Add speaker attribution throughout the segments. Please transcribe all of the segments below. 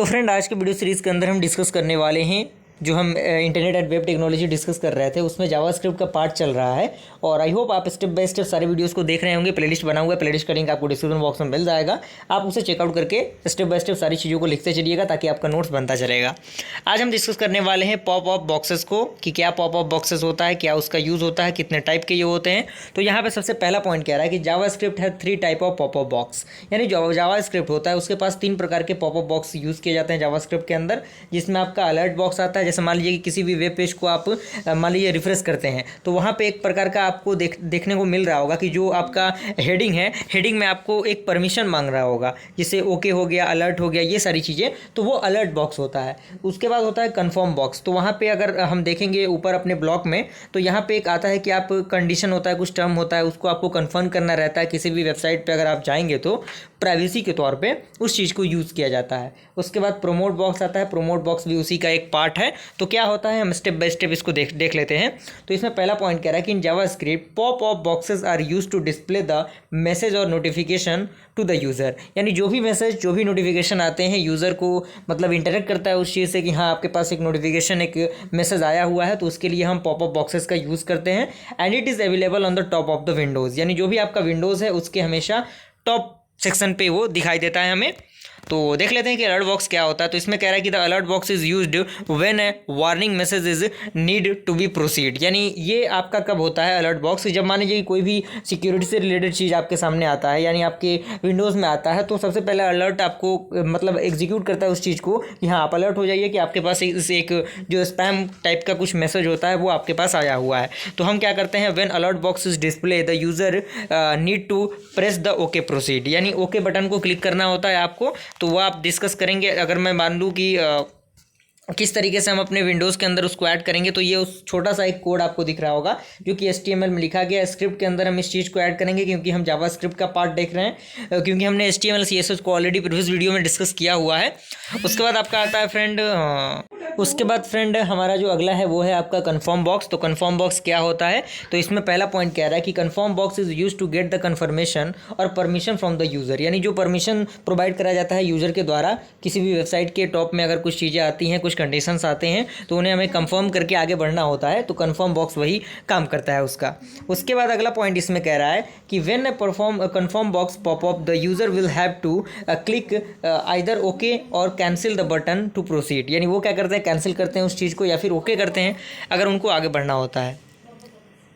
Speaker 1: तो फ्रेंड, आज के वीडियो सीरीज़ के अंदर हम डिस्कस करने वाले हैं जो हम internet and web technology discuss कर रहे थे, उसमें जावास्क्रिप्ट का पार्ट चल रहा है। और आई होप आप स्टेप बाय स्टेप सारे वीडियोस को देख रहे होंगे। प्लेलिस्ट बना हुआ है, प्लेलिस्ट का लिंक आपको डिस्क्रिप्शन बॉक्स में मिल जाएगा। आप उसे चेकआउट करके स्टेप बाय स्टेप सारी चीज़ों को लिखते चलिएगा ताकि आपका नोट्स बनता चलेगा। आज हम डिस्कस करने वाले हैं पॉप अप बॉक्सेस को, कि क्या पॉप अप बॉक्सेस होता है, क्या उसका यूज़ होता है, कितने टाइप के ये होते हैं। तो यहाँ पर सबसे पहला पॉइंट कह रहा है कि जावास्क्रिप्ट है 3 type of pop up box. यानी जो जावास्क्रिप्ट होता है उसके पास 3 प्रकार के पॉप अप बॉक्स यूज़ किए जाते हैं जावास्क्रिप्ट के अंदर, जिसमें आपका अलर्ट बॉक्स आता है। जैसे मान लीजिए कि किसी वेब पेज को आप मान लीजिए रिफ्रेश करते हैं तो वहाँ पे एक प्रकार का आपको देखने को मिल रहा होगा कि जो आपका हेडिंग है, हेडिंग में आपको एक परमिशन मांग रहा होगा, जैसे ओके हो गया, अलर्ट हो गया, ये सारी चीज़ें, तो वो अलर्ट बॉक्स होता है। उसके बाद होता है कन्फर्म बॉक्स। तो वहाँ पे अगर हम देखेंगे ऊपर अपने ब्लॉक में, तो यहाँ पे एक आता है कि आप कंडीशन होता है, कुछ टर्म होता है, उसको आपको कन्फर्म करना रहता है। किसी भी वेबसाइट पर अगर आप जाएंगे तो प्राइवेसी के तौर पे उस चीज़ को यूज़ किया जाता है। उसके बाद प्रोमोट बॉक्स आता है, प्रोमोट बॉक्स भी उसी का एक पार्ट है। तो क्या होता है, हम स्टेप बाय स्टेप इसको देख लेते हैं। तो इसमें पहला पॉइंट कह रहा है कि in JavaScript pop up boxes are used to display the message और नोटिफिकेशन टू द यूज़र। यानी जो भी मैसेज, जो भी नोटिफिकेशन आते हैं, यूज़र को मतलब इंटरेक्ट करता है उस चीज़ से कि हाँ आपके पास एक नोटिफिकेशन, एक मैसेज आया हुआ है, तो उसके लिए हम पॉप अप बॉक्सेस का यूज़ करते हैं। And it is available on the top of the Windows. यानी जो भी आपका विंडोज़ है उसके हमेशा टॉप सेक्शन पे वो दिखाई देता है हमें। तो देख लेते हैं कि अलर्ट बॉक्स क्या होता है। तो इसमें कह रहा है कि the alert box is used when a warning message is need to be proceed. यानी ये आपका कब होता है अलर्ट बॉक्स, जब मान लीजिए कोई भी सिक्योरिटी से रिलेटेड चीज़ आपके सामने आता है, यानी आपके विंडोज़ में आता है, तो सबसे पहले अलर्ट आपको मतलब एग्जीक्यूट करता है उस चीज़ को कि हाँ आप अलर्ट हो जाइए कि आपके पास एक जो स्पैम टाइप का कुछ मैसेज होता है वो आपके पास आया हुआ है। तो हम क्या करते हैं, when alert box is display the user need to press the okay proceed. यानी ओके बटन को क्लिक करना होता है आपको। तो वो आप डिस्कस करेंगे। अगर मैं मान लूँ कि किस तरीके से हम अपने विंडोज़ के अंदर उसको ऐड करेंगे, तो ये उस छोटा सा एक कोड आपको दिख रहा होगा जो कि HTML में लिखा गया है। स्क्रिप्ट के अंदर हम इस चीज़ को ऐड करेंगे क्योंकि हम जावास्क्रिप्ट का पार्ट देख रहे हैं, क्योंकि हमने HTML CSS को ऑलरेडी प्रीवियस वीडियो में डिस्कस किया हुआ है। उसके बाद आपका आता है फ्रेंड हमारा जो अगला है वो है आपका कन्फर्म बॉक्स। तो कन्फर्म बॉक्स क्या होता है, तो इसमें पहला पॉइंट कह रहा है कि confirm box is use to get the confirmation और परमिशन फ्रॉम द यूज़र। यानी जो परमिशन प्रोवाइड करा जाता है यूज़र के द्वारा, किसी भी वेबसाइट के टॉप में अगर कुछ चीज़ें आती हैं, कुछ कंडीशंस आते हैं, तो उन्हें हमें कंफर्म करके आगे बढ़ना होता है। तो कन्फर्म बॉक्स वही काम करता है उसका। उसके बाद अगला पॉइंट इसमें कह रहा है कि when a confirm box pop up the user will have to click either okay और cancel the button to proceed. यानी वो क्या करते हैं, कैंसिल करते हैं उस चीज़ को या फिर ओके करते हैं अगर उनको आगे बढ़ना होता है।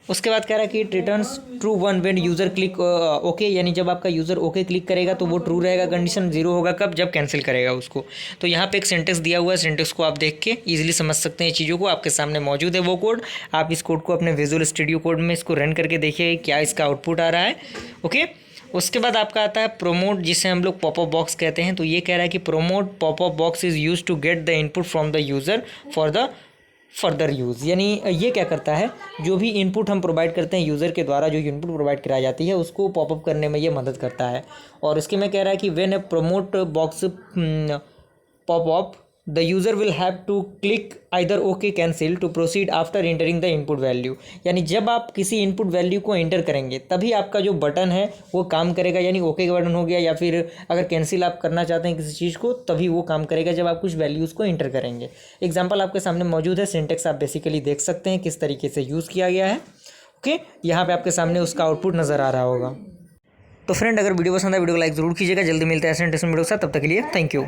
Speaker 1: उसके बाद कह रहा है कि it returns true one when user click okay. यानी जब आपका यूज़र ओके क्लिक करेगा तो वो ट्रू रहेगा, कंडीशन 0 होगा कब, जब कैंसिल करेगा उसको। तो यहाँ पे एक सेंटेंस दिया हुआ है, सेंटेंस को आप देख के ईजिली समझ सकते हैं चीज़ों को। आपके सामने मौजूद है वो कोड। आप इस कोड को अपने विजुअल स्टूडियो कोड में इसको रन करके देखिए क्या इसका आउटपुट आ रहा है। ओके। उसके बाद आपका आता है प्रोमोट, जिसे हम लोग पॉपअप बॉक्स कहते हैं। तो ये कह रहा है कि prompt popup box is use to get the input from the user for the further use. यानी ये क्या करता है, जो भी इनपुट हम प्रोवाइड करते हैं यूज़र के द्वारा, जो इनपुट प्रोवाइड कराई जाती है उसको पॉपअप करने में ये मदद करता है। और इसके में कह रहा है कि when a prompt box popup the user will have to click either okay cancel to proceed after entering the input value. यानी जब आप किसी इनपुट वैल्यू को एंटर करेंगे तभी आपका जो बटन है वो काम करेगा। यानी ओके का बटन हो गया, या फिर अगर कैंसिल आप करना चाहते हैं किसी चीज़ को, तभी वो काम करेगा जब आप कुछ वैल्यूज़ को एंटर करेंगे। एग्जाम्पल आपके सामने मौजूद है, सिंटेक्स आप बेसिकली देख सकते हैं किस तरीके से यूज़ किया गया है। ओके, यहाँ पर आपके सामने उसका आउटपुट नज़र आ रहा होगा। तो फ्रेंड, अगर वीडियो पसंद है वीडियो को लाइक ज़रूर कीजिएगा। जल्दी मिलते हैं ऐसे इंटरेस्टिंग वीडियो के साथ, तब तक के लिए थैंक यू।